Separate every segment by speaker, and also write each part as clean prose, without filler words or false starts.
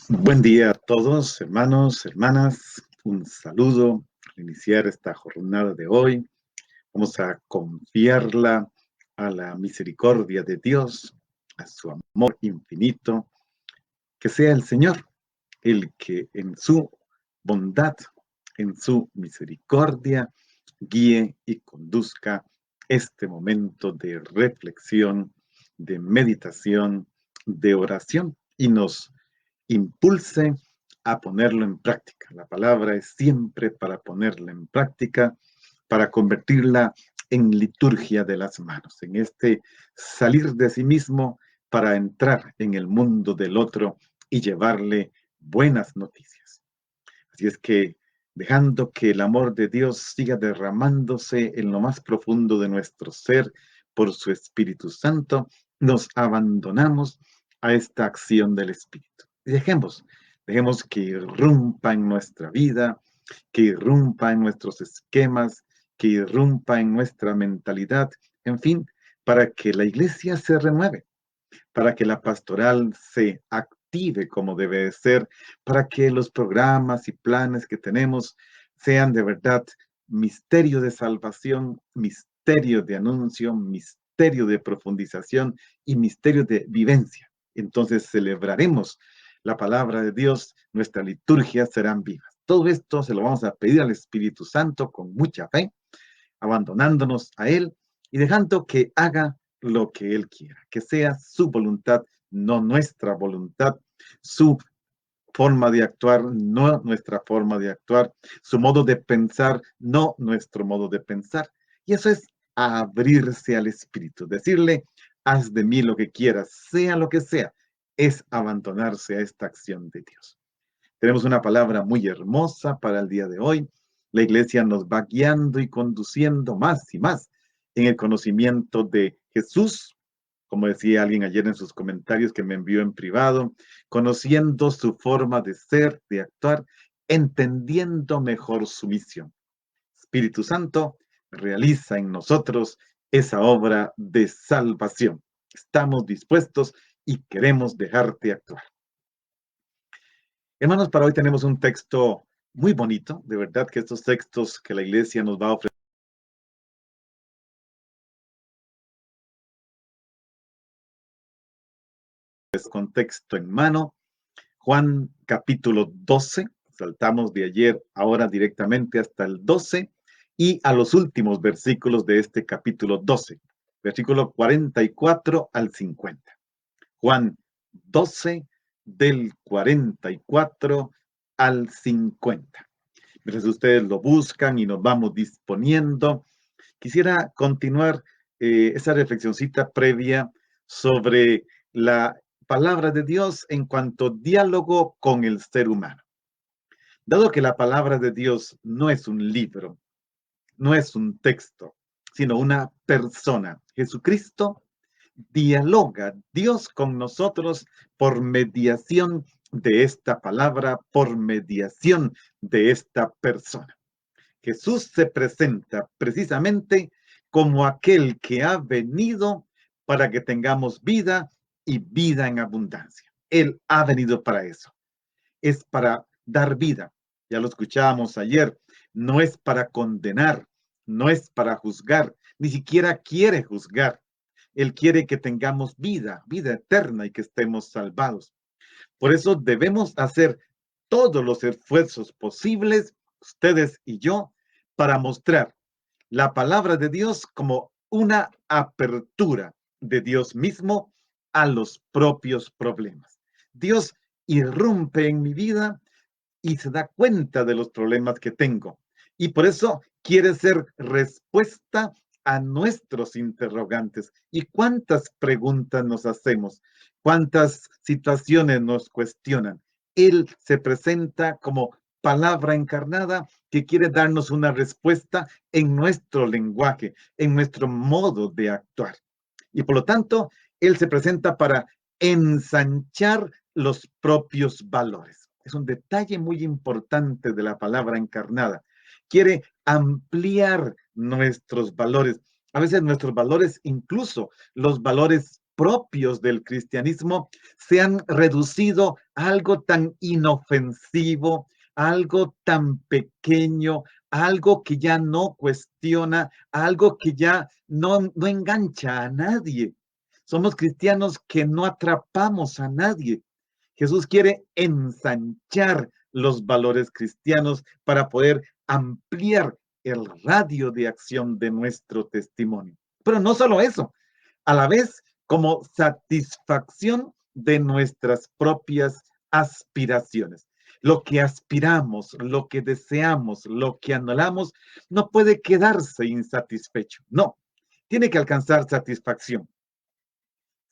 Speaker 1: Buen día a todos, hermanos, hermanas. Un saludo al iniciar esta jornada de hoy. Vamos a confiarla a la misericordia de Dios, a su amor infinito. Que sea el Señor el que en su bondad, en su misericordia, guíe y conduzca este momento de reflexión, de meditación, de oración y nos impulse a ponerlo en práctica. La palabra es siempre para ponerla en práctica, para convertirla en liturgia de las manos, en este salir de sí mismo para entrar en el mundo del otro y llevarle buenas noticias. Así es que dejando que el amor de Dios siga derramándose en lo más profundo de nuestro ser por su Espíritu Santo, nos abandonamos a esta acción del Espíritu. Y dejemos que irrumpa en nuestra vida, que irrumpa en nuestros esquemas, que irrumpa en nuestra mentalidad, en fin, para que la iglesia se renueve, para que la pastoral se active como debe de ser, para que los programas y planes que tenemos sean de verdad misterio de salvación, misterio de anuncio, misterio de profundización y misterio de vivencia. Entonces celebraremos la palabra de Dios, nuestras liturgias serán vivas. Todo esto se lo vamos a pedir al Espíritu Santo con mucha fe, abandonándonos a Él y dejando que haga lo que Él quiera, que sea su voluntad, no nuestra voluntad, su forma de actuar, no nuestra forma de actuar, su modo de pensar, no nuestro modo de pensar. Y eso es abrirse al Espíritu, decirle, haz de mí lo que quieras, sea lo que sea, es abandonarse a esta acción de Dios. Tenemos una palabra muy hermosa para el día de hoy. La iglesia nos va guiando y conduciendo más y más en el conocimiento de Jesús, como decía alguien ayer en sus comentarios que me envió en privado, conociendo su forma de ser, de actuar, entendiendo mejor su misión. Espíritu Santo, realiza en nosotros esa obra de salvación. Estamos dispuestos y queremos dejarte actuar. Hermanos, para hoy tenemos un texto muy bonito, de verdad que estos textos que la iglesia nos va a ofrecer con texto en mano. Juan capítulo 12, saltamos de ayer ahora directamente hasta el 12 y a los últimos versículos de este capítulo 12, versículo 44 al 50. Juan 12 del 44 al 50. Mientras ustedes lo buscan y nos vamos disponiendo, quisiera continuar esa reflexioncita previa sobre la palabra de Dios en cuanto a diálogo con el ser humano. Dado que la palabra de Dios no es un libro, no es un texto, sino una persona, Jesucristo, dialoga Dios con nosotros por mediación de esta palabra, por mediación de esta persona. Jesús se presenta precisamente como aquel que ha venido para que tengamos vida y vida en abundancia. Él ha venido para eso. Es para dar vida. Ya lo escuchábamos ayer. No es para condenar, no es para juzgar, ni siquiera quiere juzgar. Él quiere que tengamos vida, vida eterna y que estemos salvados. Por eso debemos hacer todos los esfuerzos posibles, ustedes y yo, para mostrar la palabra de Dios como una apertura de Dios mismo a los propios problemas. Dios irrumpe en mi vida y se da cuenta de los problemas que tengo. Y por eso quiere ser respuesta a nuestros interrogantes. ¿Y cuántas preguntas nos hacemos? ¿Cuántas situaciones nos cuestionan? Él se presenta como palabra encarnada que quiere darnos una respuesta en nuestro lenguaje, en nuestro modo de actuar. Y por lo tanto, Él se presenta para ensanchar los propios valores. Es un detalle muy importante de la palabra encarnada. Quiere ampliar nuestros valores. A veces nuestros valores, incluso los valores propios del cristianismo se han reducido a algo tan inofensivo, a algo tan pequeño, a algo que ya no cuestiona, a algo que ya no engancha a nadie. Somos cristianos que no atrapamos a nadie. Jesús quiere ensanchar los valores cristianos para poder ampliar el radio de acción de nuestro testimonio. Pero no solo eso, a la vez como satisfacción de nuestras propias aspiraciones. Lo que aspiramos, lo que deseamos, lo que anhelamos, no puede quedarse insatisfecho. No, tiene que alcanzar satisfacción.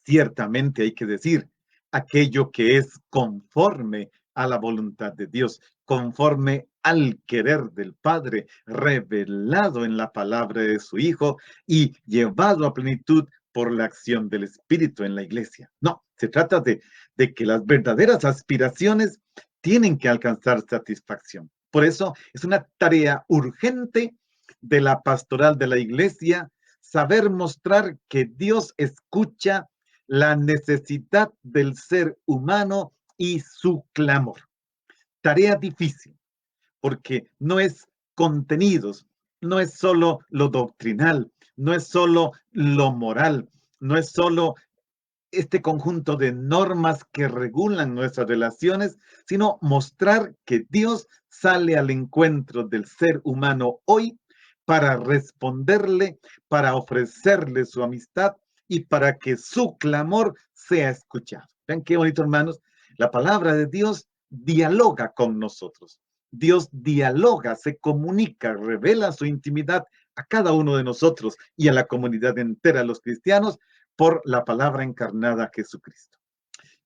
Speaker 1: Ciertamente hay que decir aquello que es conforme a la voluntad de Dios, conforme al querer del Padre, revelado en la palabra de su Hijo y llevado a plenitud por la acción del Espíritu en la iglesia. No, se trata de que las verdaderas aspiraciones tienen que alcanzar satisfacción. Por eso es una tarea urgente de la pastoral de la iglesia saber mostrar que Dios escucha la necesidad del ser humano y su clamor. Tarea difícil, porque no es contenidos, no es solo lo doctrinal, no es solo lo moral, no es solo este conjunto de normas que regulan nuestras relaciones, sino mostrar que Dios sale al encuentro del ser humano hoy para responderle, para ofrecerle su amistad y para que su clamor sea escuchado. Vean qué bonito, hermanos. La palabra de Dios dialoga con nosotros. Dios dialoga, se comunica, revela su intimidad a cada uno de nosotros y a la comunidad entera, los cristianos, por la palabra encarnada Jesucristo.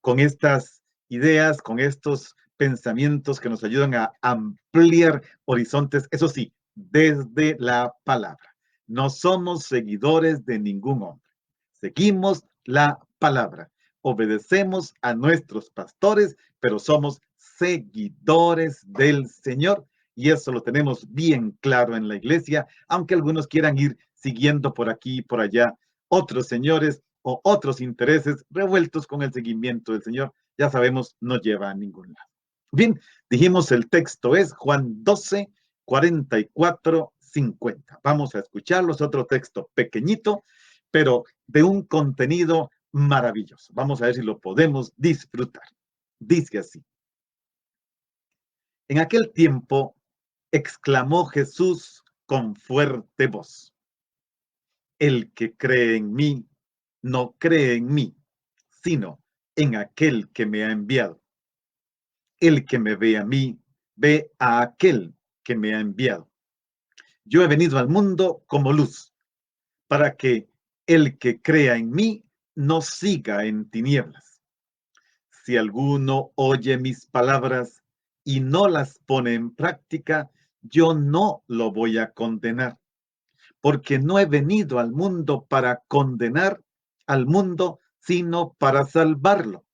Speaker 1: Con estas ideas, con estos pensamientos que nos ayudan a ampliar horizontes, eso sí, desde la palabra. No somos seguidores de ningún hombre. Seguimos la palabra. Obedecemos a nuestros pastores, pero somos seguidores del Señor. Y eso lo tenemos bien claro en la iglesia, aunque algunos quieran ir siguiendo por aquí y por allá otros señores o otros intereses revueltos con el seguimiento del Señor, ya sabemos, no lleva a ningún lado. Bien, dijimos el texto es Juan 12, 44, 50. Vamos a escucharlos, otro texto pequeñito, pero de un contenido maravilloso. Vamos a ver si lo podemos disfrutar. Dice así. En aquel tiempo exclamó Jesús con fuerte voz: el que cree en mí, no cree en mí, sino en aquel que me ha enviado. El que me ve a mí, ve a aquel que me ha enviado. Yo he venido al mundo como luz, para que el que crea en mí no siga en tinieblas. Si alguno oye mis palabras y no las pone en práctica, yo no lo voy a condenar, porque no he venido al mundo para condenar al mundo, sino para salvarlo.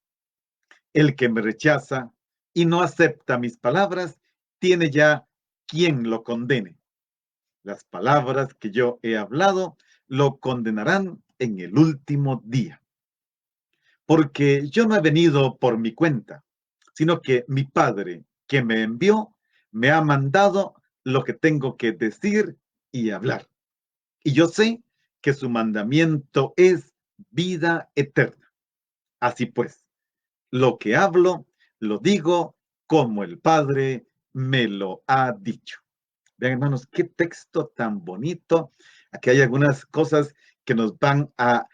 Speaker 1: El que me rechaza y no acepta mis palabras, tiene ya quien lo condene. Las palabras que yo he hablado lo condenarán en el último día. Porque yo no he venido por mi cuenta, sino que mi Padre que me envió me ha mandado lo que tengo que decir y hablar. Y yo sé que su mandamiento es vida eterna. Así pues, lo que hablo, lo digo como el Padre me lo ha dicho. Vean, hermanos, qué texto tan bonito. Aquí hay algunas cosas que nos van a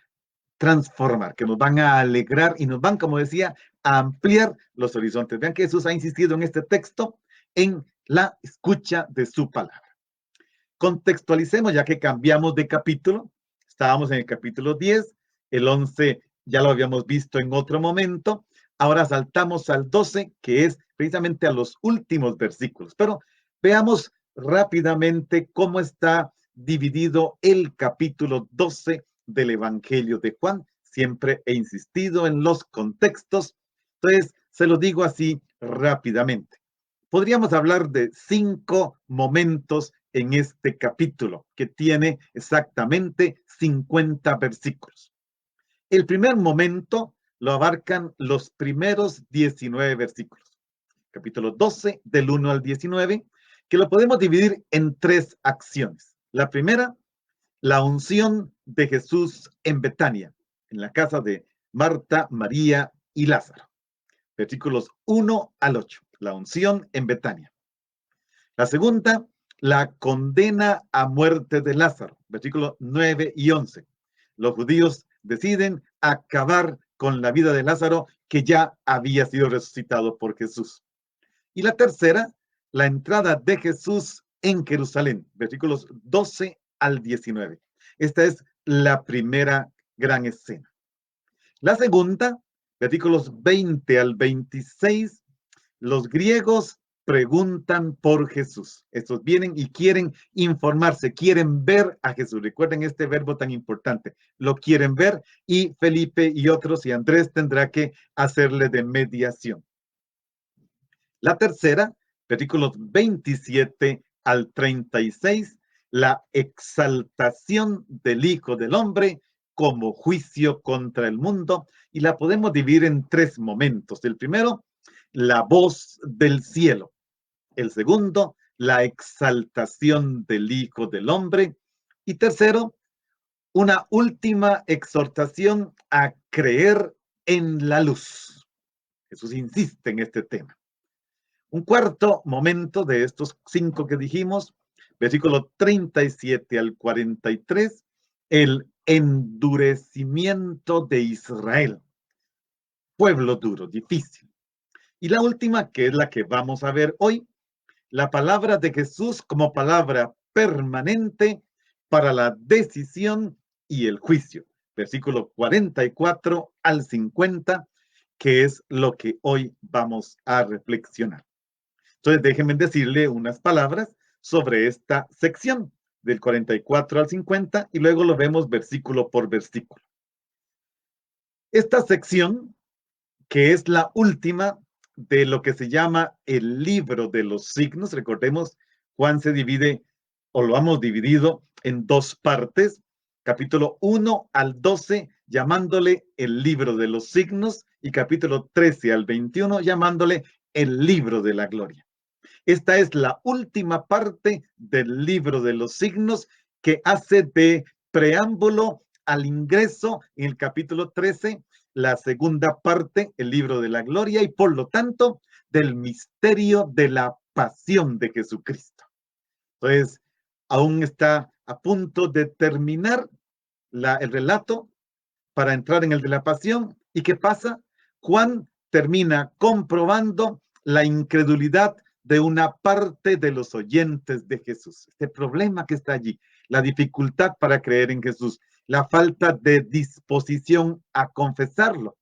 Speaker 1: transformar, que nos van a alegrar y nos van, como decía, a ampliar los horizontes. Vean que Jesús ha insistido en este texto, en la escucha de su palabra. Contextualicemos, ya que cambiamos de capítulo. Estábamos en el capítulo 10, el 11 ya lo habíamos visto en otro momento. Ahora saltamos al 12, que es precisamente a los últimos versículos. Pero veamos rápidamente cómo está dividido el capítulo 12 del Evangelio de Juan. Siempre he insistido en los contextos, entonces se lo digo así rápidamente. Podríamos hablar de 5 momentos en este capítulo, que tiene exactamente 50 versículos. El primer momento lo abarcan los primeros 19 versículos, capítulo 12, del 1 al 19, que lo podemos dividir en tres acciones. La primera, la unción de Jesús en Betania, en la casa de Marta, María y Lázaro. Versículos 1 al 8, la unción en Betania. La segunda, la condena a muerte de Lázaro, versículos 9 y 11. Los judíos deciden acabar con la vida de Lázaro, que ya había sido resucitado por Jesús. Y la tercera, la entrada de Jesús en Jerusalén, versículos 12 al 19. Esta es la primera gran escena. La segunda, versículos 20 al 26, los griegos preguntan por Jesús. Estos vienen y quieren informarse, quieren ver a Jesús. Recuerden este verbo tan importante. Lo quieren ver y Felipe y otros y Andrés tendrá que hacerle de mediación. La tercera, versículos 27 al 36, la exaltación del Hijo del Hombre como juicio contra el mundo, y la podemos dividir en tres momentos. El primero, la voz del cielo. El segundo, la exaltación del Hijo del Hombre. Y tercero, una última exhortación a creer en la luz. Jesús insiste en este tema. Un cuarto momento de estos cinco que dijimos, versículo 37 al 43, el endurecimiento de Israel. Pueblo duro, difícil. Y la última, que es la que vamos a ver hoy, la palabra de Jesús como palabra permanente para la decisión y el juicio. Versículo 44 al 50, que es lo que hoy vamos a reflexionar. Entonces, déjenme decirle unas palabras sobre esta sección del 44 al 50 y luego lo vemos versículo por versículo. Esta sección, que es la última de lo que se llama el libro de los signos, recordemos, Juan se divide o lo hemos dividido en dos partes, capítulo 1 al 12, llamándole el libro de los signos, y capítulo 13 al 21, llamándole el libro de la gloria. Esta es la última parte del libro de los signos que hace de preámbulo al ingreso en el capítulo 13, la segunda parte, el libro de la gloria, y por lo tanto, del misterio de la pasión de Jesucristo. Entonces, aún está a punto de terminar el relato para entrar en el de la pasión. ¿Y qué pasa? Juan termina comprobando la incredulidad de una parte de los oyentes de Jesús. Este problema que está allí, la dificultad para creer en Jesús, la falta de disposición a confesarlo,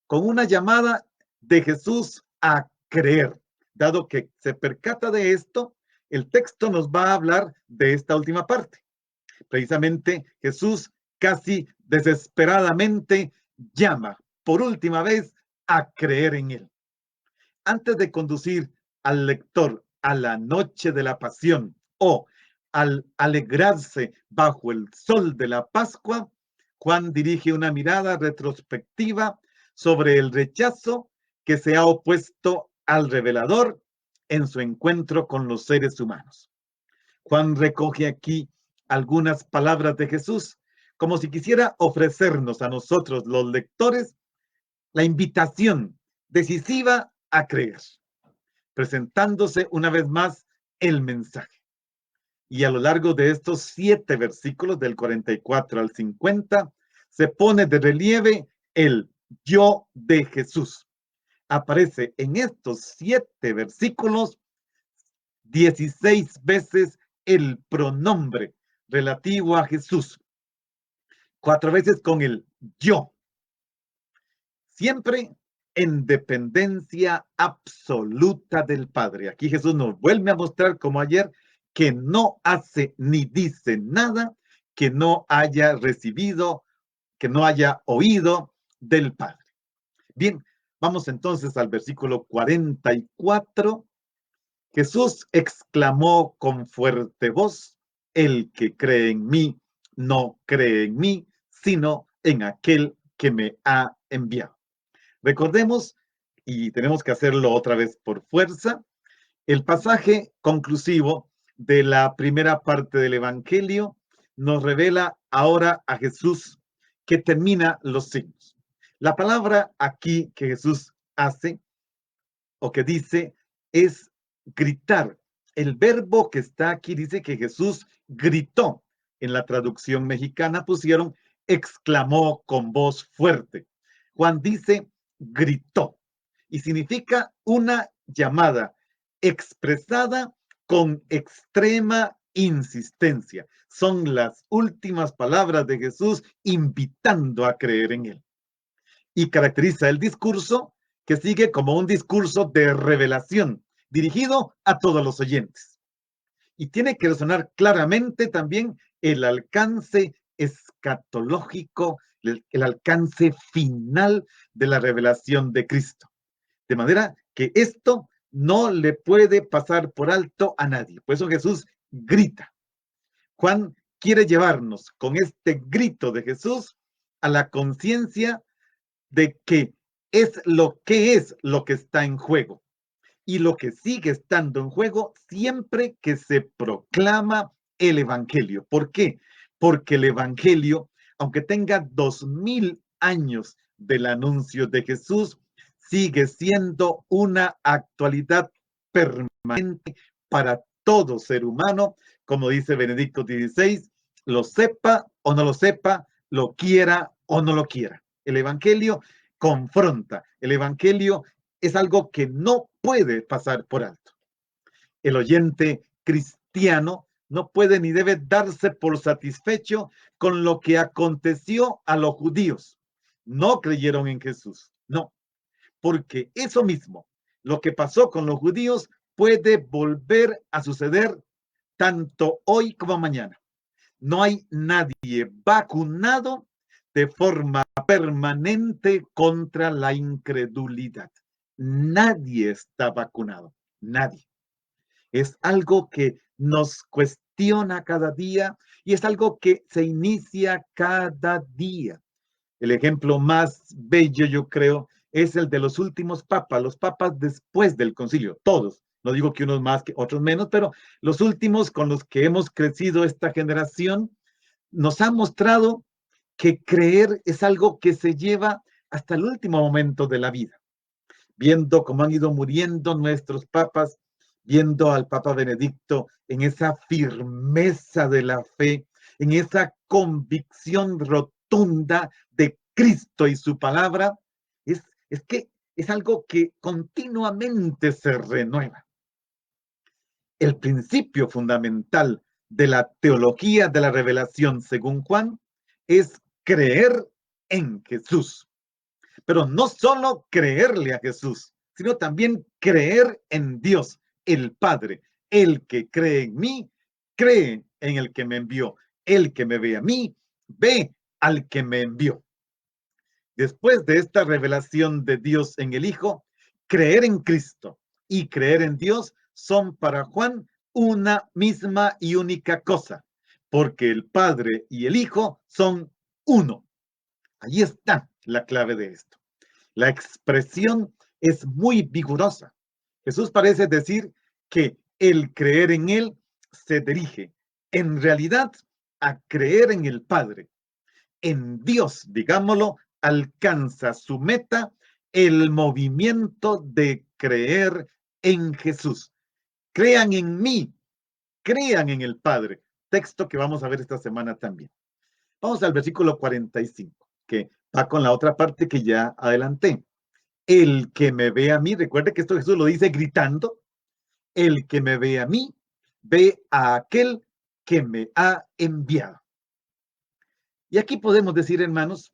Speaker 1: con una llamada de Jesús a creer. Dado que se percata de esto, el texto nos va a hablar de esta última parte. Precisamente Jesús casi desesperadamente llama por última vez a creer en él. Antes de conducir al lector a la noche de la pasión o al alegrarse bajo el sol de la Pascua, Juan dirige una mirada retrospectiva sobre el rechazo que se ha opuesto al revelador en su encuentro con los seres humanos. Juan recoge aquí algunas palabras de Jesús, como si quisiera ofrecernos a nosotros, los lectores, la invitación decisiva a creer, presentándose una vez más el mensaje. Y a lo largo de estos 7 versículos, del 44 al 50, se pone de relieve el yo de Jesús. Aparece en estos 7 versículos 16 veces el pronombre relativo a Jesús. 4 veces con el yo. Siempre en dependencia absoluta del Padre. Aquí Jesús nos vuelve a mostrar, como ayer, que no hace ni dice nada que no haya recibido, que no haya oído del Padre. Bien, vamos entonces al versículo 44. Jesús exclamó con fuerte voz: el que cree en mí, no cree en mí, sino en aquel que me ha enviado. Recordemos, y tenemos que hacerlo otra vez por fuerza, el pasaje conclusivo de la primera parte del Evangelio nos revela ahora a Jesús que termina los signos. La palabra aquí que Jesús hace o que dice es gritar. El verbo que está aquí dice que Jesús gritó. En la traducción mexicana pusieron exclamó con voz fuerte. Juan dice gritó y significa una llamada expresada con extrema insistencia. Son las últimas palabras de Jesús invitando a creer en él. Y caracteriza el discurso que sigue como un discurso de revelación dirigido a todos los oyentes. Y tiene que resonar claramente también el alcance escatológico, el alcance final de la revelación de Cristo. De manera que esto no le puede pasar por alto a nadie. Por eso Jesús grita. Juan quiere llevarnos con este grito de Jesús a la conciencia de que es lo que está en juego y lo que sigue estando en juego siempre que se proclama el Evangelio. ¿Por qué? Porque el Evangelio, aunque tenga 2000 años del anuncio de Jesús, sigue siendo una actualidad permanente para todo ser humano, como dice Benedicto XVI, lo sepa o no lo sepa, lo quiera o no lo quiera. El Evangelio confronta, el Evangelio es algo que no puede pasar por alto. El oyente cristiano no puede ni debe darse por satisfecho con lo que aconteció a los judíos. No creyeron en Jesús, no, porque eso mismo, lo que pasó con los judíos, puede volver a suceder tanto hoy como mañana. No hay nadie vacunado de forma permanente contra la incredulidad. Nadie está vacunado, nadie. Es algo que nos cuestiona cada día y es algo que se inicia cada día. El ejemplo más bello, yo creo, es el de los últimos papas, los papas después del concilio, todos. No digo que unos más, que otros menos, pero los últimos con los que hemos crecido esta generación nos han mostrado que creer es algo que se lleva hasta el último momento de la vida. Viendo cómo han ido muriendo nuestros papas, viendo al Papa Benedicto en esa firmeza de la fe, en esa convicción rotunda de Cristo y su palabra, es que es algo que continuamente se renueva. El principio fundamental de la teología de la revelación, según Juan, es creer en Jesús. Pero no solo creerle a Jesús, sino también creer en Dios, el Padre. El que cree en mí, cree en el que me envió. El que me ve a mí, ve al que me envió. Después de esta revelación de Dios en el Hijo, creer en Cristo y creer en Dios son para Juan una misma y única cosa, porque el Padre y el Hijo son uno. Allí está la clave de esto. La expresión es muy vigorosa. Jesús parece decir que el creer en Él se dirige, en realidad, a creer en el Padre. En Dios, digámoslo, alcanza su meta el movimiento de creer en Jesús. Crean en mí, crean en el Padre. Texto que vamos a ver esta semana también. Vamos al versículo 45, que va con la otra parte que ya adelanté. El que me ve a mí, recuerde que esto Jesús lo dice gritando, el que me ve a mí, ve a aquel que me ha enviado. Y aquí podemos decir, hermanos,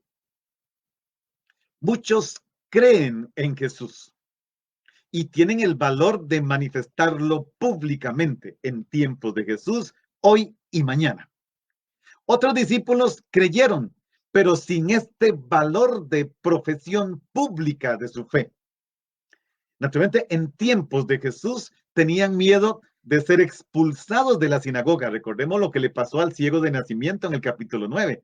Speaker 1: muchos creen en Jesús y tienen el valor de manifestarlo públicamente en tiempos de Jesús, hoy y mañana. Otros discípulos creyeron, pero sin este valor de profesión pública de su fe. Naturalmente, en tiempos de Jesús tenían miedo de ser expulsados de la sinagoga. Recordemos lo que le pasó al ciego de nacimiento en el capítulo 9.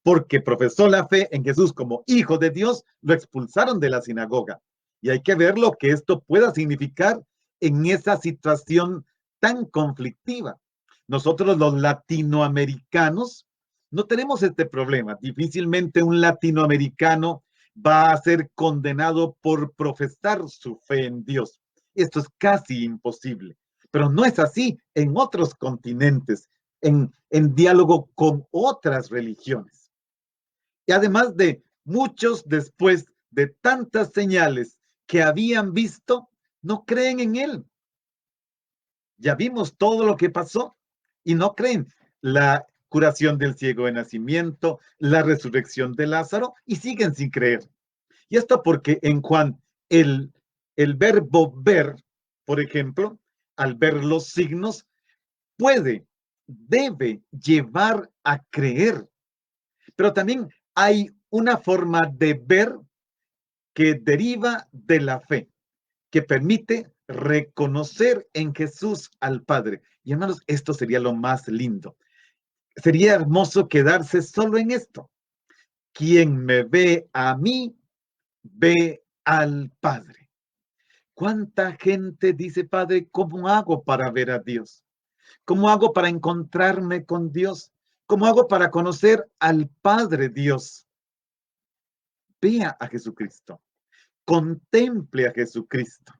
Speaker 1: Porque profesó la fe en Jesús como hijo de Dios, lo expulsaron de la sinagoga. Y hay que ver lo que esto pueda significar en esa situación tan conflictiva. Nosotros los latinoamericanos no tenemos este problema. Difícilmente un latinoamericano va a ser condenado por profesar su fe en Dios. Esto es casi imposible. Pero no es así en otros continentes, en diálogo con otras religiones. Y además de muchos después de tantas señales que habían visto, no creen en él. Ya vimos todo lo que pasó y no creen. La curación del ciego de nacimiento, la resurrección de Lázaro, y siguen sin creer. Y esto porque en Juan el verbo ver, por ejemplo, al ver los signos, puede, debe llevar a creer. Pero también hay una forma de ver que deriva de la fe, que permite reconocer en Jesús al Padre. Y hermanos, esto sería lo más lindo. Sería hermoso quedarse solo en esto. Quien me ve a mí, ve al Padre. ¿Cuánta gente dice, Padre, cómo hago para ver a Dios? ¿Cómo hago para encontrarme con Dios? ¿Cómo hago para conocer al Padre Dios? Vea a Jesucristo, contemple a Jesucristo,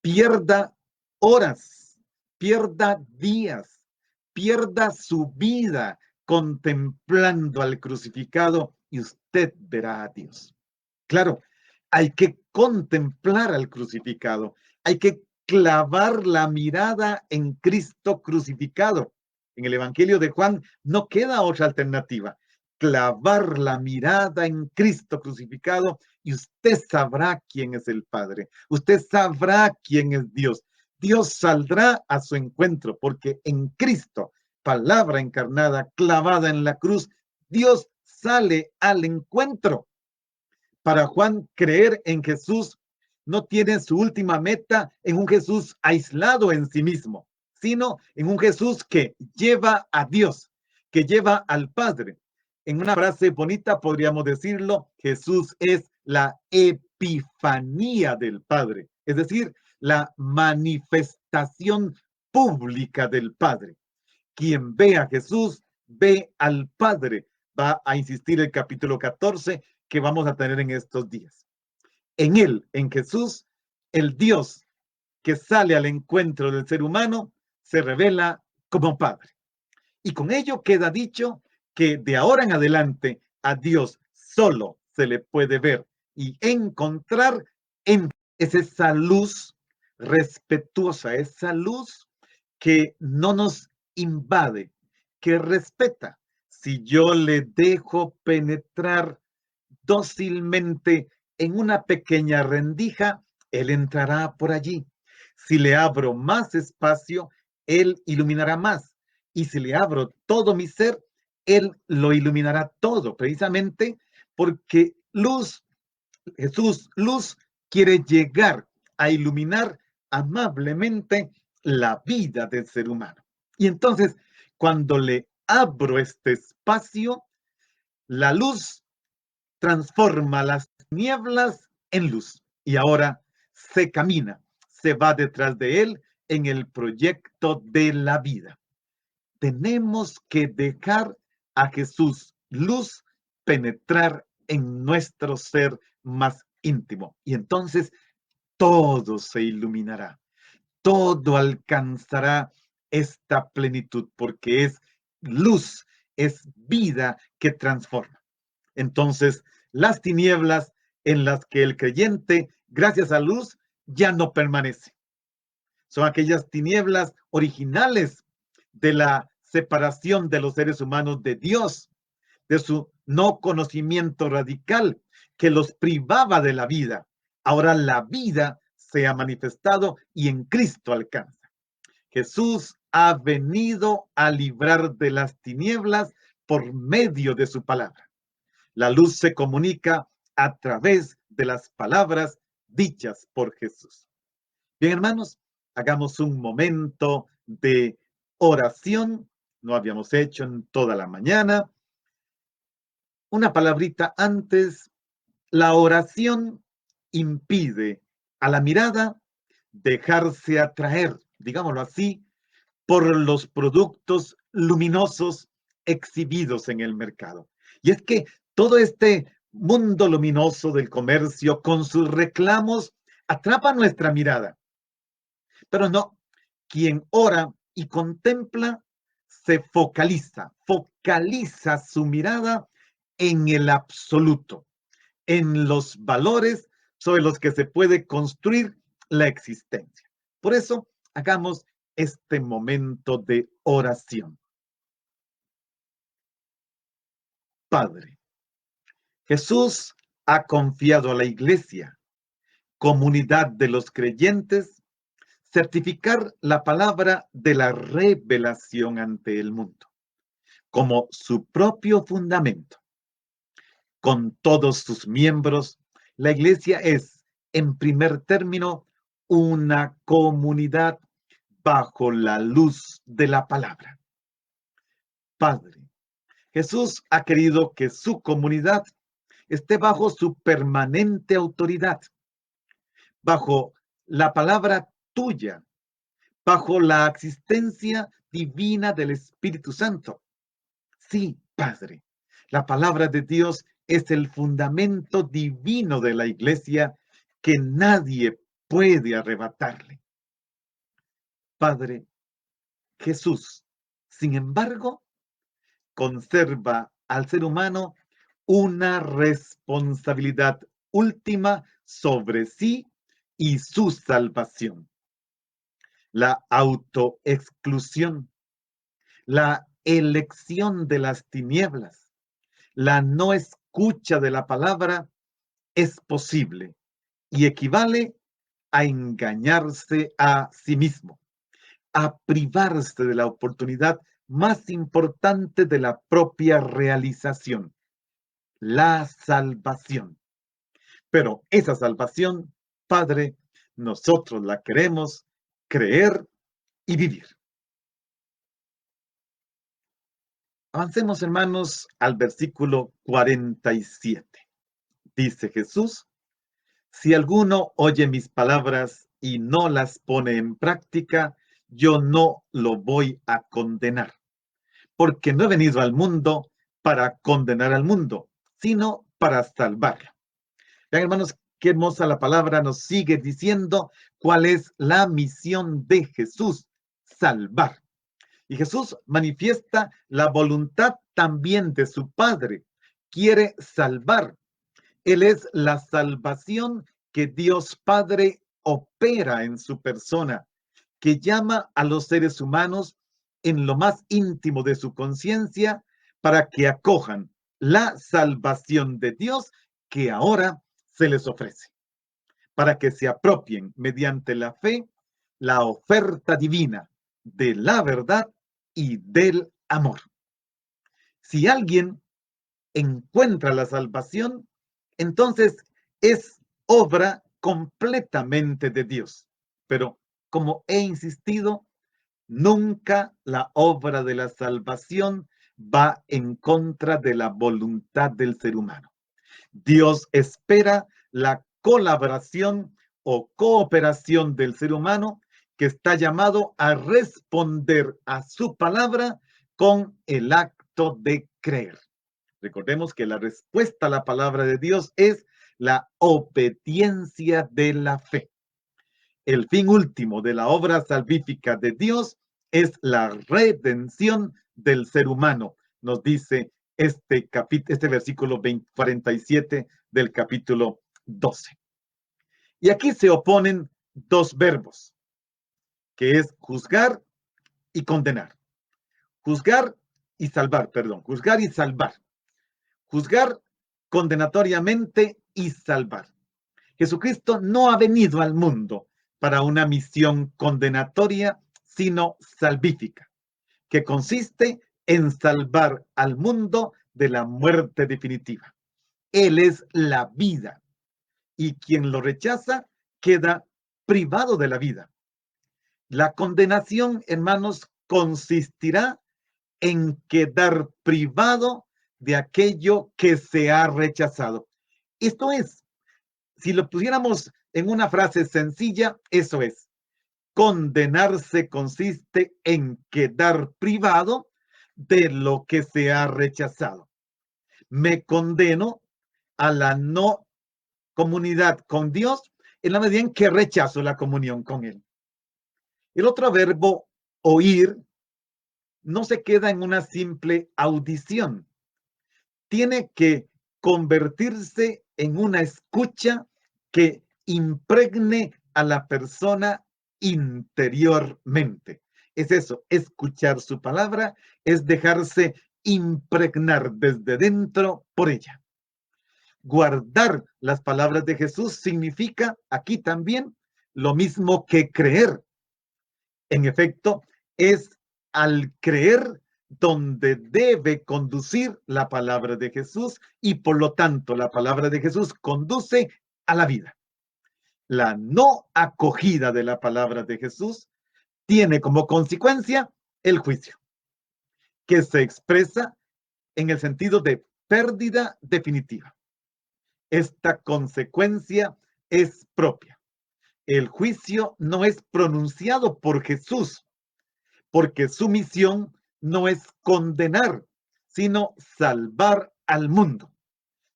Speaker 1: pierda horas, pierda días, pierda su vida contemplando al crucificado y usted verá a Dios. Claro, hay que contemplar al crucificado, hay que clavar la mirada en Cristo crucificado. En el Evangelio de Juan no queda otra alternativa. Clavar la mirada en Cristo crucificado y usted sabrá quién es el Padre. Usted sabrá quién es Dios. Dios saldrá a su encuentro porque en Cristo, palabra encarnada, clavada en la cruz, Dios sale al encuentro. Para Juan, creer en Jesús no tiene su última meta en un Jesús aislado en sí mismo, sino en un Jesús que lleva a Dios, que lleva al Padre. En una frase bonita podríamos decirlo, Jesús es la epifanía del Padre, es decir, la manifestación pública del Padre. Quien ve a Jesús, ve al Padre. Va a insistir el capítulo 14 que vamos a tener en estos días. En él, en Jesús, el Dios que sale al encuentro del ser humano se revela como Padre. Y con ello queda dicho que de ahora en adelante a Dios solo se le puede ver y encontrar en esa luz respetuosa, esa luz que no nos invade, que respeta. Si yo le dejo penetrar dócilmente en una pequeña rendija, él entrará por allí. Si le abro más espacio, él iluminará más. Y si le abro todo mi ser, él lo iluminará todo, precisamente porque luz, Jesús, luz, quiere llegar a iluminar amablemente la vida del ser humano. Y entonces, cuando le abro este espacio, la luz transforma las nieblas en luz y ahora se camina, se va detrás de él en el proyecto de la vida. Tenemos que dejar a Jesús, luz, penetrar en nuestro ser más íntimo y entonces todo se iluminará, todo alcanzará esta plenitud porque es luz, es vida que transforma. Entonces, las tinieblas en las que el creyente, gracias a luz, ya no permanece. Son aquellas tinieblas originales de la separación de los seres humanos de Dios, de su no conocimiento radical que los privaba de la vida. Ahora la vida se ha manifestado y en Cristo alcanza. Jesús ha venido a librar de las tinieblas por medio de su palabra. La luz se comunica a través de las palabras dichas por Jesús. Bien, hermanos, hagamos un momento de oración. No habíamos hecho en toda la mañana. una palabrita antes, la oración impide a la mirada dejarse atraer, digámoslo así, por los productos luminosos exhibidos en el mercado. Y es que todo este mundo luminoso del comercio con sus reclamos atrapa nuestra mirada. Pero no, quien ora y contempla se focaliza su mirada en el absoluto, en los valores sobre los que se puede construir la existencia. Por eso, hagamos este momento de oración. Padre, Jesús ha confiado a la Iglesia, comunidad de los creyentes, certificar la palabra de la revelación ante el mundo, como su propio fundamento. Con todos sus miembros, la Iglesia es, en primer término, una comunidad bajo la luz de la palabra. Padre, Jesús ha querido que su comunidad esté bajo su permanente autoridad, bajo la palabra tuya, bajo la existencia divina del Espíritu Santo. Sí, Padre, la palabra de Dios es el fundamento divino de la Iglesia que nadie puede arrebatarle. Padre, Jesús, sin embargo, conserva al ser humano una responsabilidad última sobre sí y su salvación. La autoexclusión, la elección de las tinieblas, la no escucha de la palabra es posible y equivale a engañarse a sí mismo, a privarse de la oportunidad más importante de la propia realización, la salvación. Pero esa salvación, Padre, nosotros la queremos creer y vivir. Avancemos, hermanos, al versículo 47. Dice Jesús: si alguno oye mis palabras y no las pone en práctica, yo no lo voy a condenar, porque no he venido al mundo para condenar al mundo, sino para salvarlo. Vean, hermanos, qué hermosa la palabra nos sigue diciendo cuál es la misión de Jesús: salvar. Y Jesús manifiesta la voluntad también de su Padre. Quiere salvar. Él es la salvación que Dios Padre opera en su persona, que llama a los seres humanos en lo más íntimo de su conciencia para que acojan la salvación de Dios que ahora se les ofrece, para que se apropien mediante la fe la oferta divina de la verdad y del amor. Si alguien encuentra la salvación, entonces es obra completamente de Dios. Pero como he insistido, nunca la obra de la salvación va en contra de la voluntad del ser humano. Dios espera la colaboración o cooperación del ser humano que está llamado a responder a su palabra con el acto de creer. Recordemos que la respuesta a la palabra de Dios es la obediencia de la fe. El fin último de la obra salvífica de Dios es la redención del ser humano, nos dice este versículo 47 del capítulo 12. Y aquí se oponen dos verbos, que es juzgar y condenar. Juzgar y salvar, perdón, juzgar y salvar. Juzgar condenatoriamente y salvar. Jesucristo no ha venido al mundo para una misión condenatoria, sino salvífica, que consiste en salvar al mundo de la muerte definitiva. Él es la vida y quien lo rechaza queda privado de la vida. La condenación, hermanos, consistirá en quedar privado de aquello que se ha rechazado. Esto es, si lo pusiéramos en una frase sencilla, eso es. Condenarse consiste en quedar privado de lo que se ha rechazado. Me condeno a la no comunidad con Dios en la medida en que rechazo la comunión con Él. El otro verbo, oír, no se queda en una simple audición. Tiene que convertirse en una escucha que impregne a la persona interiormente. Es eso, escuchar su palabra, es dejarse impregnar desde dentro por ella. Guardar las palabras de Jesús significa aquí también lo mismo que creer. En efecto, es al creer donde debe conducir la palabra de Jesús y por lo tanto la palabra de Jesús conduce a la vida. La no acogida de la palabra de Jesús tiene como consecuencia el juicio, que se expresa en el sentido de pérdida definitiva. Esta consecuencia es propia. El juicio no es pronunciado por Jesús, porque su misión no es condenar, sino salvar al mundo.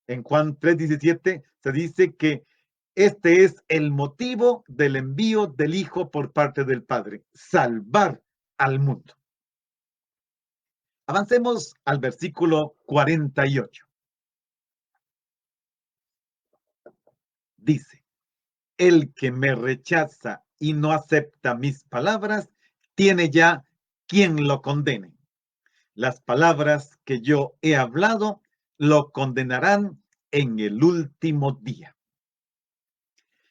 Speaker 1: En Juan 3:17 se dice que este es el motivo del envío del Hijo por parte del Padre, salvar al mundo. Avancemos al versículo 48. Dice, el que me rechaza y no acepta mis palabras, tiene ya quien lo condene. Las palabras que yo he hablado lo condenarán en el último día.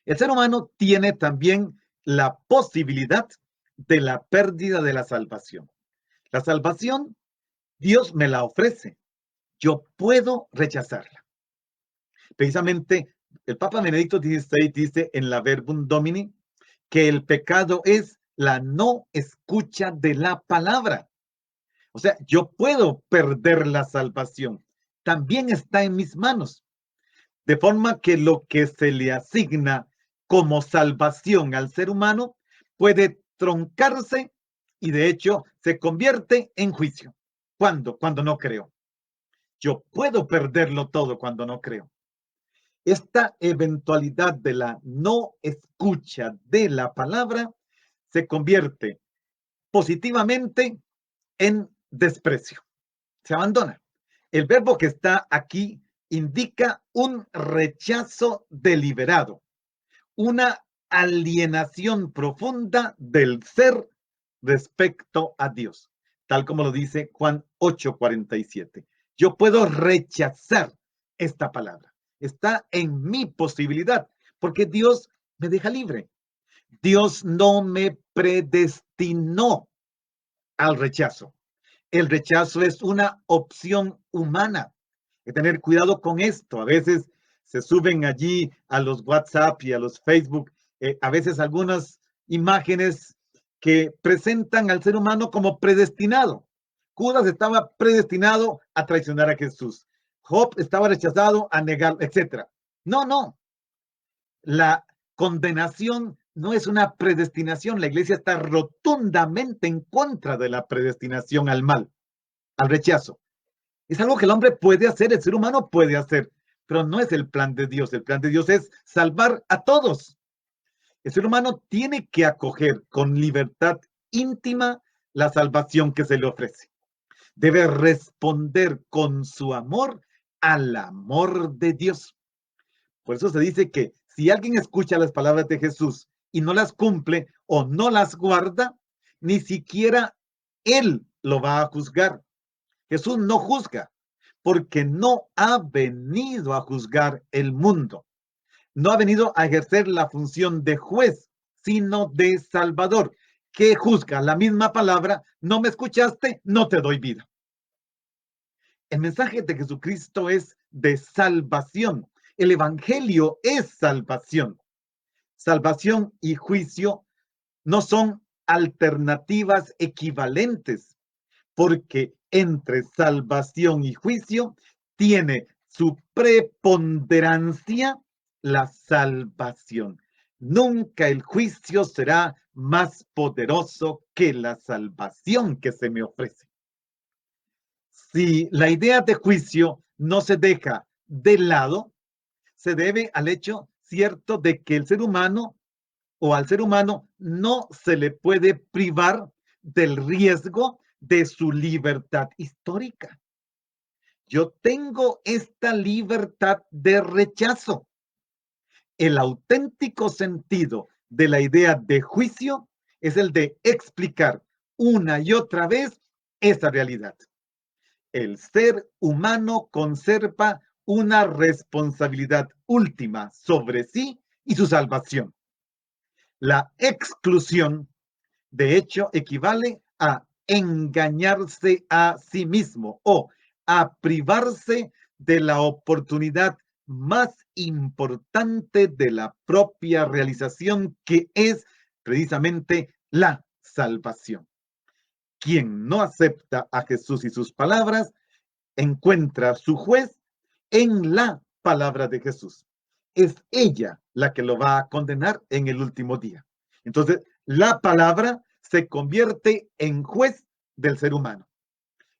Speaker 1: El ser humano tiene también la posibilidad de la pérdida de la salvación. La salvación, Dios me la ofrece. Yo puedo rechazarla. Precisamente, el Papa Benedicto XVI dice en la Verbum Domini que el pecado es la no escucha de la palabra. O sea, yo puedo perder la salvación. También está en mis manos. De forma que lo que se le asigna como salvación al ser humano puede truncarse y de hecho se convierte en juicio. ¿Cuándo? Cuando no creo. Yo puedo perderlo todo cuando no creo. Esta eventualidad de la no escucha de la palabra se convierte positivamente en desprecio. Se abandona. El verbo que está aquí indica un rechazo deliberado, una alienación profunda del ser respecto a Dios, tal como lo dice Juan 8:47. Yo puedo rechazar esta palabra. Está en mi posibilidad, porque Dios me deja libre. Dios no me predestinó al rechazo. El rechazo es una opción humana. Hay que tener cuidado con esto. A veces se suben allí a los WhatsApp y a los Facebook, a veces algunas imágenes que presentan al ser humano como predestinado. Judas estaba predestinado a traicionar a Jesús. Job estaba rechazado a negar, etc. No, no. La condenación no es una predestinación. La iglesia está rotundamente en contra de la predestinación al mal, al rechazo. Es algo que el hombre puede hacer, el ser humano puede hacer, pero no es el plan de Dios. El plan de Dios es salvar a todos. El ser humano tiene que acoger con libertad íntima la salvación que se le ofrece. Debe responder con su amor al amor de Dios. Por eso se dice que si alguien escucha las palabras de Jesús y no las cumple o no las guarda, ni siquiera él lo va a juzgar. Jesús no juzga, porque no ha venido a juzgar el mundo. No ha venido a ejercer la función de juez, sino de salvador. ¿Qué juzga? La misma palabra, no me escuchaste, no te doy vida. El mensaje de Jesucristo es de salvación. El evangelio es salvación. Salvación y juicio no son alternativas equivalentes, porque entre salvación y juicio tiene su preponderancia la salvación. Nunca el juicio será más poderoso que la salvación que se me ofrece. Si la idea de juicio no se deja de lado, se debe al hecho cierto de que el ser humano o al ser humano no se le puede privar del riesgo de su libertad histórica. Yo tengo esta libertad de rechazo. El auténtico sentido de la idea de juicio es el de explicar una y otra vez esa realidad. El ser humano conserva una responsabilidad última sobre sí y su salvación. La exclusión, de hecho, equivale a engañarse a sí mismo o a privarse de la oportunidad más importante de la propia realización, que es precisamente la salvación. Quien no acepta a Jesús y sus palabras encuentra su juez en la palabra de Jesús. Es ella la que lo va a condenar en el último día. Entonces, la palabra se convierte en juez del ser humano.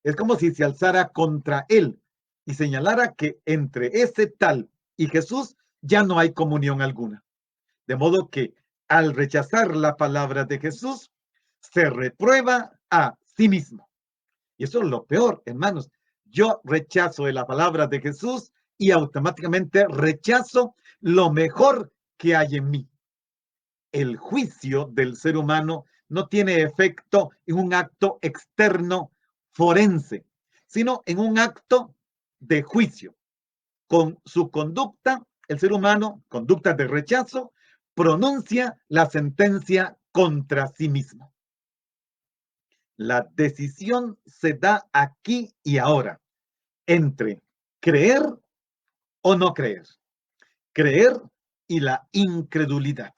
Speaker 1: Es como si se alzara contra él y señalara que entre ese tal y Jesús ya no hay comunión alguna. De modo que al rechazar la palabra de Jesús, se reprueba a sí mismo. Y eso es lo peor, hermanos. Yo rechazo la palabra de Jesús y automáticamente rechazo lo mejor que hay en mí. El juicio del ser humano no tiene efecto en un acto externo forense, sino en un acto de juicio. Con su conducta, el ser humano, conducta de rechazo, pronuncia la sentencia contra sí mismo. La decisión se da aquí y ahora entre creer o no creer, creer y la incredulidad.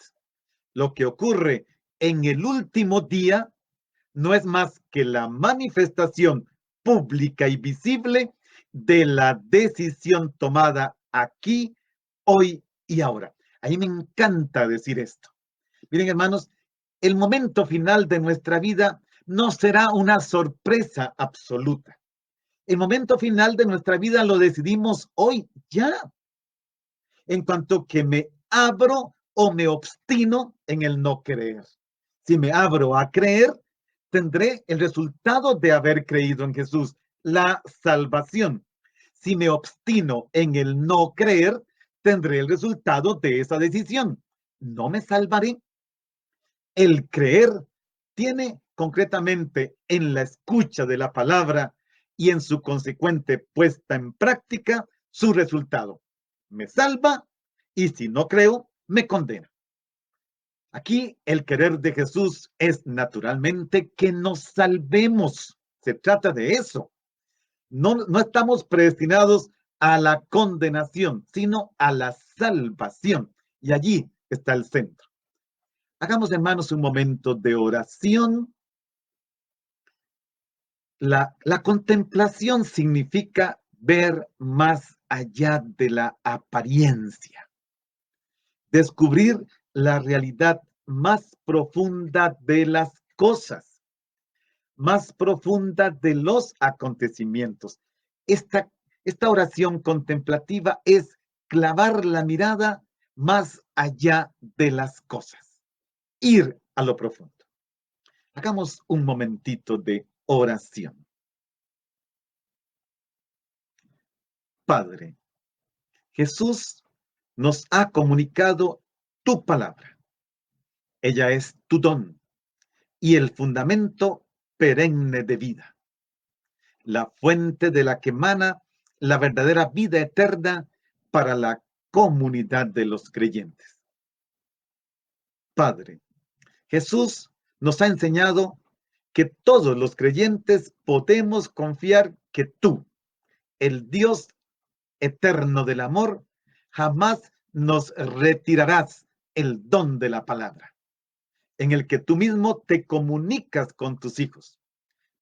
Speaker 1: Lo que ocurre en el último día no es más que la manifestación pública y visible de la decisión tomada aquí, hoy y ahora. A mí me encanta decir esto. Miren, hermanos, el momento final de nuestra vida no será una sorpresa absoluta. El momento final de nuestra vida lo decidimos hoy, ya. En cuanto que me abro o me obstino en el no creer. Si me abro a creer, tendré el resultado de haber creído en Jesús, la salvación. Si me obstino en el no creer, tendré el resultado de esa decisión. No me salvaré. El creer tiene concretamente en la escucha de la palabra y en su consecuente puesta en práctica su resultado. Me salva y si no creo, me condena. Aquí el querer de Jesús es naturalmente que nos salvemos. Se trata de eso. No estamos predestinados a la condenación, sino a la salvación. Y allí está el centro. Hagamos, hermanos, un momento de oración. La contemplación significa ver más allá de la apariencia, descubrir la realidad más profunda de las cosas, más profunda de los acontecimientos. Esta oración contemplativa es clavar la mirada más allá de las cosas, ir a lo profundo. Hagamos un momentito de oración. Padre, Jesús nos ha comunicado tu palabra. Ella es tu don y el fundamento perenne de vida, la fuente de la que emana la verdadera vida eterna para la comunidad de los creyentes. Padre, Jesús nos ha enseñado que todos los creyentes podemos confiar que tú, el Dios eterno del amor, jamás nos retirarás el don de la palabra, en el que tú mismo te comunicas con tus hijos.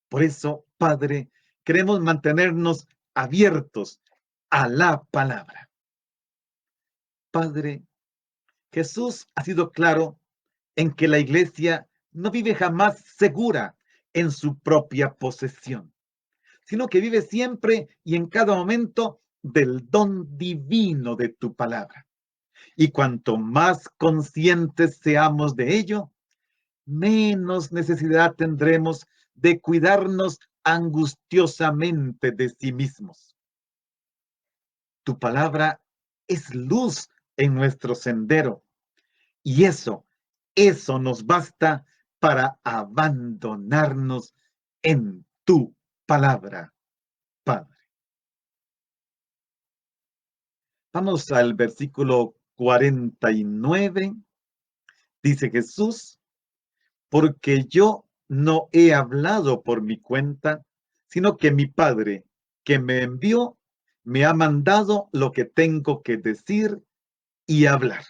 Speaker 1: Por eso Padre, queremos mantenernos abiertos a la palabra. Padre, Jesús ha sido claro en que la iglesia no vive jamás segura en su propia posesión, sino que vive siempre y en cada momento del don divino de tu palabra. Y cuanto más conscientes seamos de ello, menos necesidad tendremos de cuidarnos angustiosamente de sí mismos. Tu palabra es luz en nuestro sendero y eso nos basta para abandonarnos en tu palabra, Padre. Vamos al versículo 49. Dice Jesús: porque yo no he hablado por mi cuenta, sino que mi Padre, que me envió, me ha mandado lo que tengo que decir y hablar.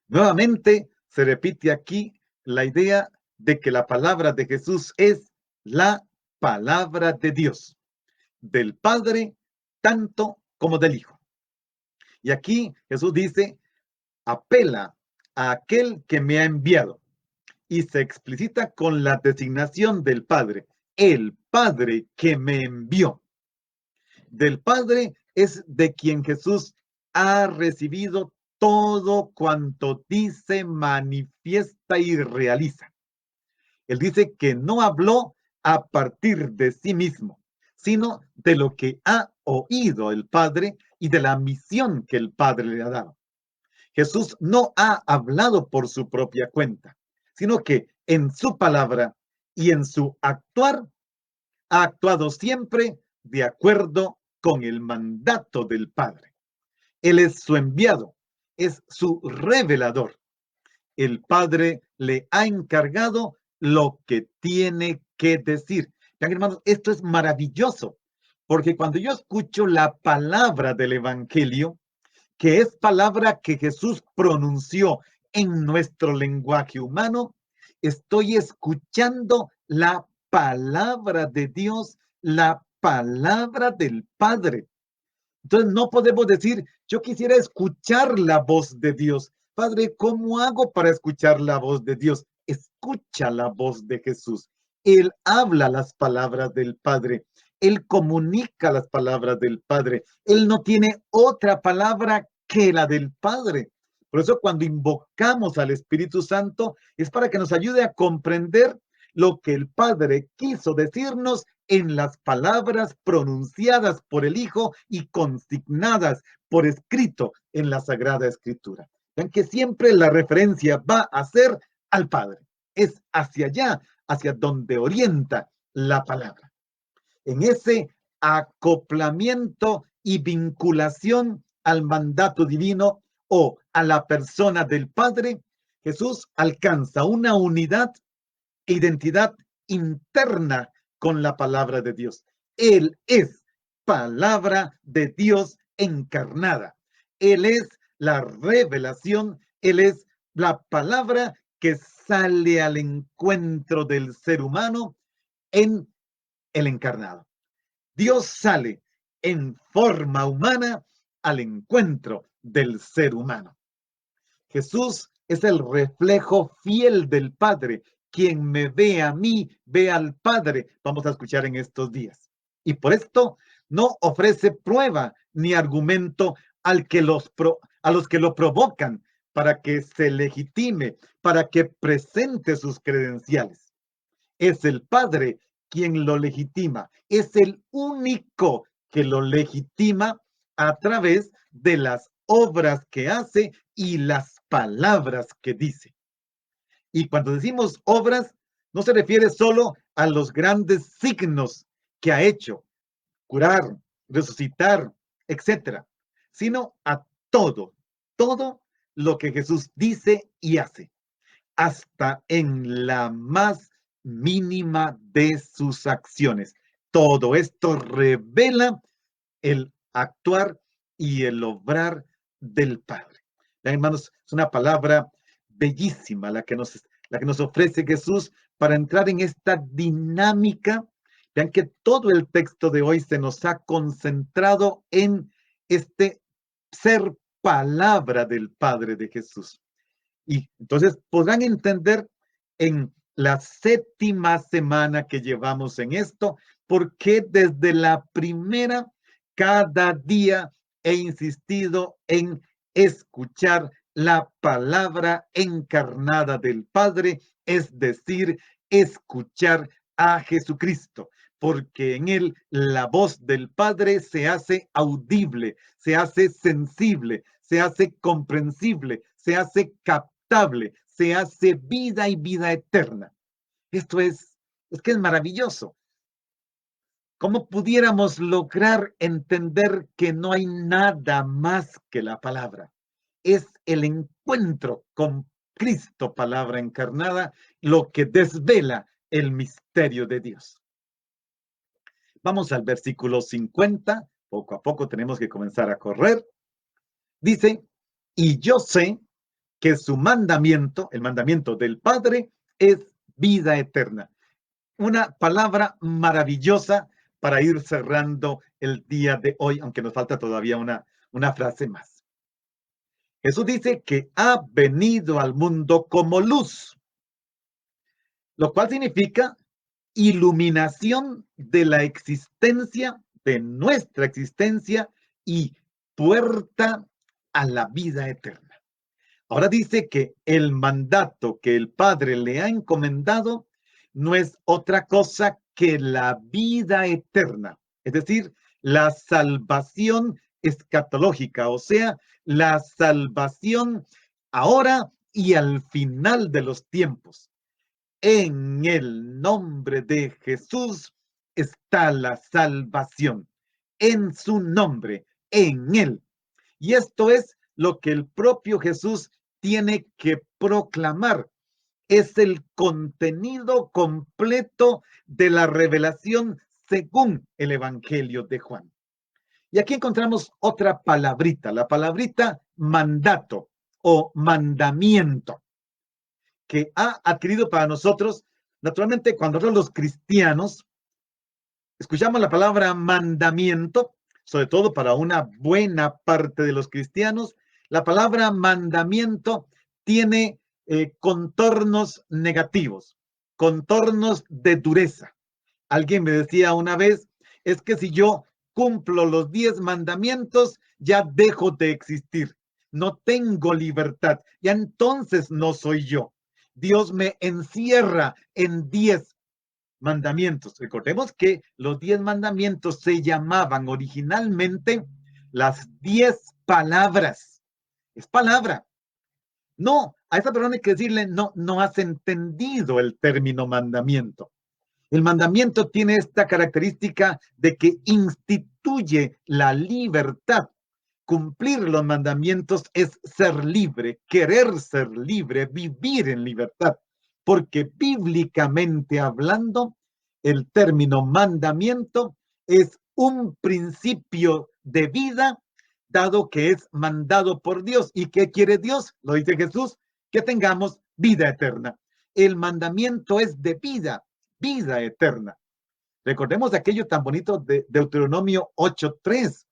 Speaker 1: Nuevamente se repite aquí la idea de que la palabra de Jesús es la palabra de Dios, del Padre tanto como del Hijo. Y aquí Jesús dice, apela a aquel que me ha enviado. Y se explicita con la designación del Padre, el Padre que me envió. Del Padre es de quien Jesús ha recibido todo cuanto dice, manifiesta y realiza. Él dice que no habló a partir de sí mismo, sino de lo que ha oído el Padre y de la misión que el Padre le ha dado. Jesús no ha hablado por su propia cuenta, sino que en su palabra y en su actuar ha actuado siempre de acuerdo con el mandato del Padre. Él es su enviado, es su revelador. El Padre le ha encargado lo que tiene que decir. Vean, hermanos, esto es maravilloso, porque cuando yo escucho la palabra del Evangelio, que es palabra que Jesús pronunció en nuestro lenguaje humano, estoy escuchando la palabra de Dios, la palabra del Padre. Entonces no podemos decir, yo quisiera escuchar la voz de Dios. Padre, ¿cómo hago para escuchar la voz de Dios? Escucha la voz de Jesús. Él habla las palabras del Padre. Él comunica las palabras del Padre. Él no tiene otra palabra que la del Padre. Por eso cuando invocamos al Espíritu Santo es para que nos ayude a comprender lo que el Padre quiso decirnos en las palabras pronunciadas por el Hijo y consignadas por escrito en la Sagrada Escritura. Vean que siempre la referencia va a ser al Padre. Es hacia allá, hacia donde orienta la palabra. En ese acoplamiento y vinculación al mandato divino o a la persona del Padre, Jesús alcanza una unidad e identidad interna con la palabra de Dios. Él es palabra de Dios encarnada. Él es la revelación, Él es la palabra que sale al encuentro del ser humano en el encarnado. Dios sale en forma humana al encuentro del ser humano. Jesús es el reflejo fiel del Padre. Quien me ve a mí, ve al Padre. Vamos a escuchar en estos días. Y por esto no ofrece prueba ni argumento a los que lo provocan para que se legitime, para que presente sus credenciales. Es el Padre quien lo legitima. Es el único que lo legitima a través de las obras que hace y las palabras que dice. Y cuando decimos obras, no se refiere solo a los grandes signos que ha hecho, curar, resucitar, etcétera, sino a todo lo que Jesús dice y hace, hasta en la más mínima de sus acciones. Todo esto revela el actuar y el obrar del Padre. Hermanos, es una palabra bellísima la que nos ofrece Jesús para entrar en esta dinámica. Vean que todo el texto de hoy se nos ha concentrado en este ser palabra del Padre de Jesús. Y entonces podrán entender en la séptima semana que llevamos en esto, por qué desde la primera, cada día he insistido en escuchar la palabra encarnada del Padre, es decir, escuchar a Jesucristo, porque en él la voz del Padre se hace audible, se hace sensible, se hace comprensible, se hace captable, se hace vida y vida eterna. Esto es que es maravilloso. ¿Cómo pudiéramos lograr entender que no hay nada más que la palabra? Es el encuentro con Cristo, palabra encarnada, lo que desvela el misterio de Dios. Vamos al versículo 50, poco a poco tenemos que comenzar a correr. Dice, y yo sé que su mandamiento, el mandamiento del Padre, es vida eterna. Una palabra maravillosa para ir cerrando el día de hoy, aunque nos falta todavía una frase más. Jesús dice que ha venido al mundo como luz, lo cual significa iluminación de la existencia, de nuestra existencia y puerta a la vida eterna. Ahora dice que el mandato que el Padre le ha encomendado no es otra cosa que la vida eterna, es decir, la salvación escatológica, o sea, la salvación ahora y al final de los tiempos. En el nombre de Jesús está la salvación. En su nombre, en él. Y esto es lo que el propio Jesús tiene que proclamar. Es el contenido completo de la revelación según el Evangelio de Juan. Y aquí encontramos otra palabrita, la palabrita mandato o mandamiento, que ha adquirido para nosotros, naturalmente, cuando nosotros los cristianos escuchamos la palabra mandamiento, sobre todo para una buena parte de los cristianos, la palabra mandamiento tiene contornos negativos, contornos de dureza. Alguien me decía una vez, es que si yo cumplo los 10 mandamientos, ya dejo de existir. No tengo libertad. Ya entonces no soy yo. Dios me encierra en 10 mandamientos. Recordemos que los 10 mandamientos se llamaban originalmente las 10 palabras. Es palabra. No, a esa persona hay que decirle, no, no has entendido el término mandamiento. El mandamiento tiene esta característica de que instituye la libertad. Cumplir los mandamientos es ser libre, querer ser libre, vivir en libertad. Porque bíblicamente hablando, el término mandamiento es un principio de vida dado que es mandado por Dios. ¿Y qué quiere Dios? Lo dice Jesús, que tengamos vida eterna. El mandamiento es de vida, vida eterna. Recordemos aquello tan bonito de Deuteronomio 8:3.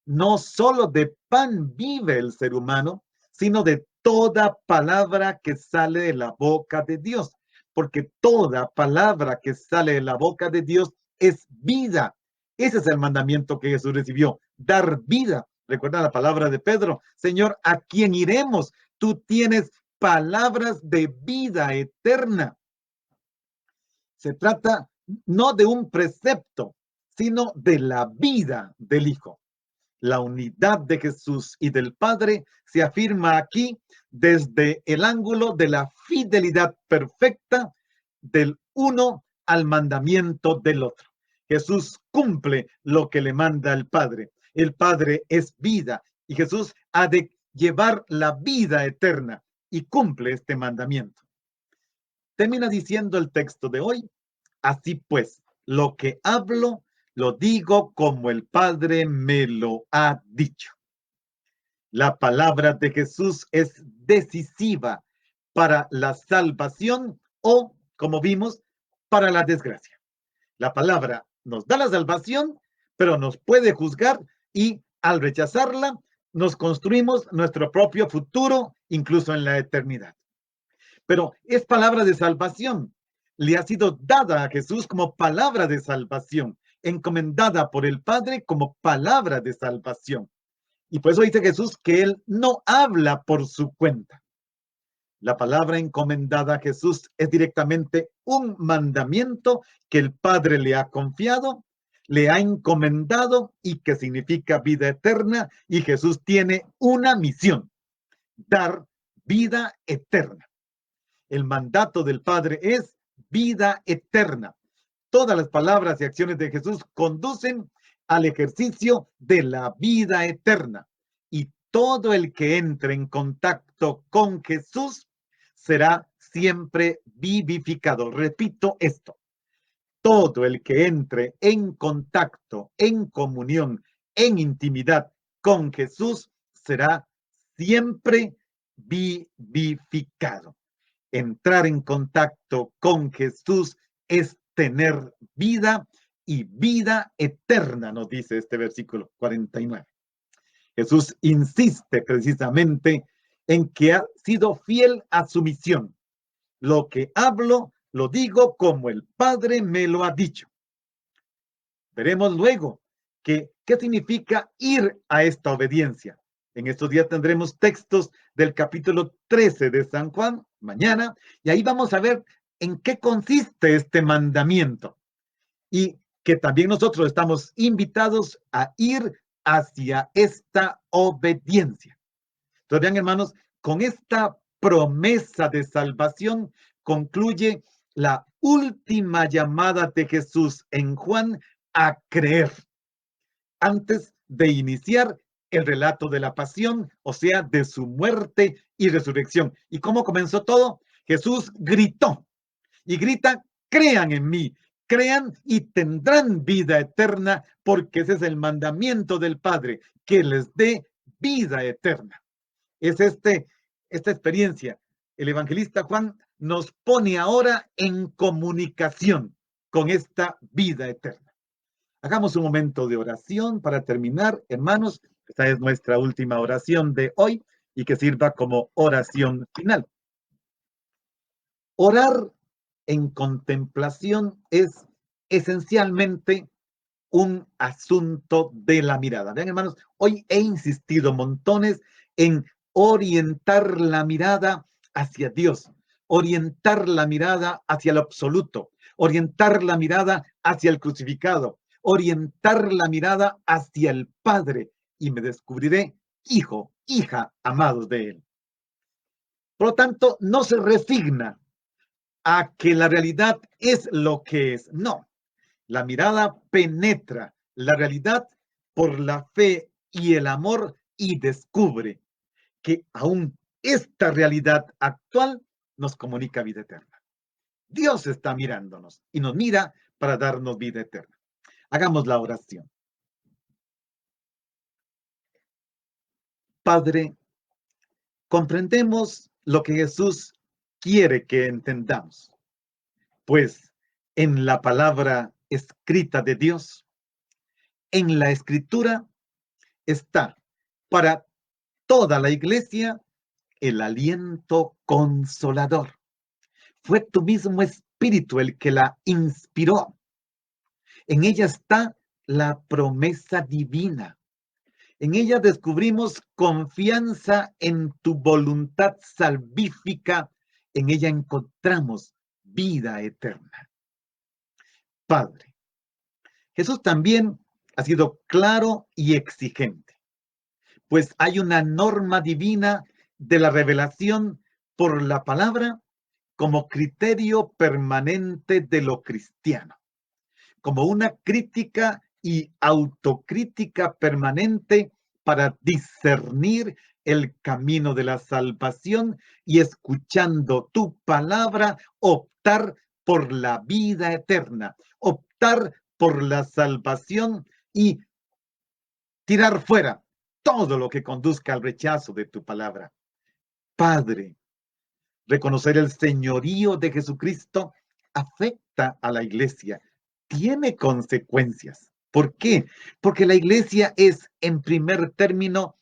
Speaker 1: No solo de pan vive el ser humano, sino de toda palabra que sale de la boca de Dios, porque toda palabra que sale de la boca de Dios es vida. Ese es el mandamiento que Jesús recibió, dar vida. Recuerda la palabra de Pedro, Señor, ¿a quién iremos? Tú tienes palabras de vida eterna. Se trata no de un precepto, sino de la vida del Hijo. La unidad de Jesús y del Padre se afirma aquí desde el ángulo de la fidelidad perfecta del uno al mandamiento del otro. Jesús cumple lo que le manda el Padre. El Padre es vida y Jesús ha de llevar la vida eterna y cumple este mandamiento. Termina diciendo el texto de hoy, así pues, lo que hablo, lo digo como el Padre me lo ha dicho. La palabra de Jesús es decisiva para la salvación o como vimos, para la desgracia. La palabra nos da la salvación, pero nos puede juzgar y al rechazarla, nos construimos nuestro propio futuro, incluso en la eternidad. Pero es palabra de salvación. Le ha sido dada a Jesús como palabra de salvación, encomendada por el Padre como palabra de salvación. Y por eso dice Jesús que Él no habla por su cuenta. La palabra encomendada a Jesús es directamente un mandamiento que el Padre le ha confiado, le ha encomendado y que significa vida eterna. Y Jesús tiene una misión: dar vida eterna. El mandato del Padre es vida eterna. Todas las palabras y acciones de Jesús conducen al ejercicio de la vida eterna. Y todo el que entre en contacto con Jesús será siempre vivificado. Repito esto: todo el que entre en contacto, en comunión, en intimidad con Jesús será siempre vivificado. Entrar en contacto con Jesús es tener vida y vida eterna, nos dice este versículo 49. Jesús insiste precisamente en que ha sido fiel a su misión. Lo que hablo, lo digo como el Padre me lo ha dicho. Veremos luego qué significa ir a esta obediencia. En estos días tendremos textos del capítulo 13 de San Juan, mañana, y ahí vamos a ver en qué consiste este mandamiento. Y que también nosotros estamos invitados a ir hacia esta obediencia. Entonces, vean, hermanos, con esta promesa de salvación concluye la última llamada de Jesús en Juan a creer, antes de iniciar el relato de la pasión, o sea, de su muerte y resurrección. ¿Y cómo comenzó todo? Jesús gritó, y grita: crean en mí, crean y tendrán vida eterna, porque ese es el mandamiento del Padre, que les dé vida eterna. Es esta experiencia. El evangelista Juan nos pone ahora en comunicación con esta vida eterna. Hagamos un momento de oración para terminar, hermanos. Esta es nuestra última oración de hoy y que sirva como oración final. Orar en contemplación es esencialmente un asunto de la mirada. Vean, hermanos, hoy he insistido montones en orientar la mirada hacia Dios, orientar la mirada hacia lo absoluto, orientar la mirada hacia el crucificado, orientar la mirada hacia el Padre, y me descubriré hijo, hija, amados de Él. Por lo tanto, no se resigna a que la realidad es lo que es. No, la mirada penetra la realidad por la fe y el amor y descubre que aún esta realidad actual nos comunica vida eterna. Dios está mirándonos y nos mira para darnos vida eterna. Hagamos la oración. Padre, comprendemos lo que Jesús quiere que entendamos, pues en la palabra escrita de Dios, en la escritura, está para toda la iglesia el aliento consolador. Fue tu mismo espíritu el que la inspiró. En ella está la promesa divina. En ella descubrimos confianza en tu voluntad salvífica. En ella encontramos vida eterna. Padre, Jesús también ha sido claro y exigente, pues hay una norma divina de la revelación por la palabra como criterio permanente de lo cristiano, como una crítica y autocrítica permanente para discernir el camino de la salvación y, escuchando tu palabra, optar por la vida eterna, optar por la salvación y tirar fuera todo lo que conduzca al rechazo de tu palabra. Padre, reconocer el señorío de Jesucristo afecta a la iglesia, tiene consecuencias. ¿Por qué? Porque la iglesia es, en primer término,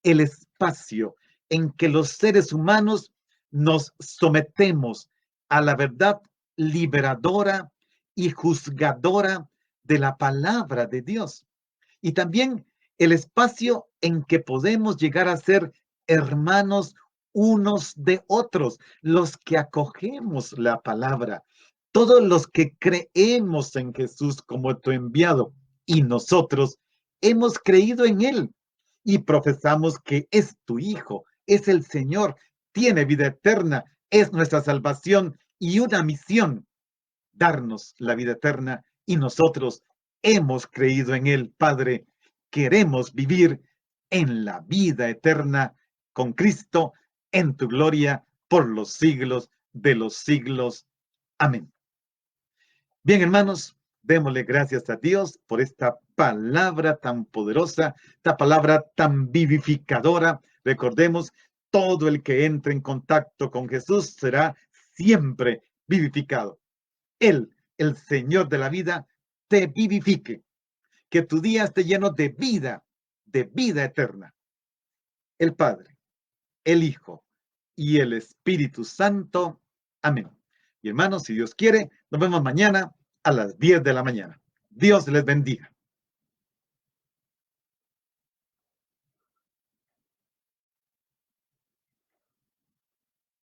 Speaker 1: el espacio en que los seres humanos nos sometemos a la verdad liberadora y juzgadora de la palabra de Dios. Y también el espacio en que podemos llegar a ser hermanos unos de otros, los que acogemos la palabra, todos los que creemos en Jesús como tu enviado y nosotros hemos creído en Él y profesamos que es tu Hijo, es el Señor, tiene vida eterna, es nuestra salvación y una misión, darnos la vida eterna, y nosotros hemos creído en Él, Padre. Queremos vivir en la vida eterna con Cristo en tu gloria por los siglos de los siglos. Amén. Bien, hermanos, démosle gracias a Dios por esta palabra tan poderosa, esta palabra tan vivificadora. Recordemos, todo el que entre en contacto con Jesús será siempre vivificado. Él, el Señor de la vida, te vivifique. Que tu día esté lleno de vida eterna. El Padre, el Hijo y el Espíritu Santo. Amén. Y hermanos, si Dios quiere, nos vemos mañana a las 10 de la mañana. Dios les bendiga.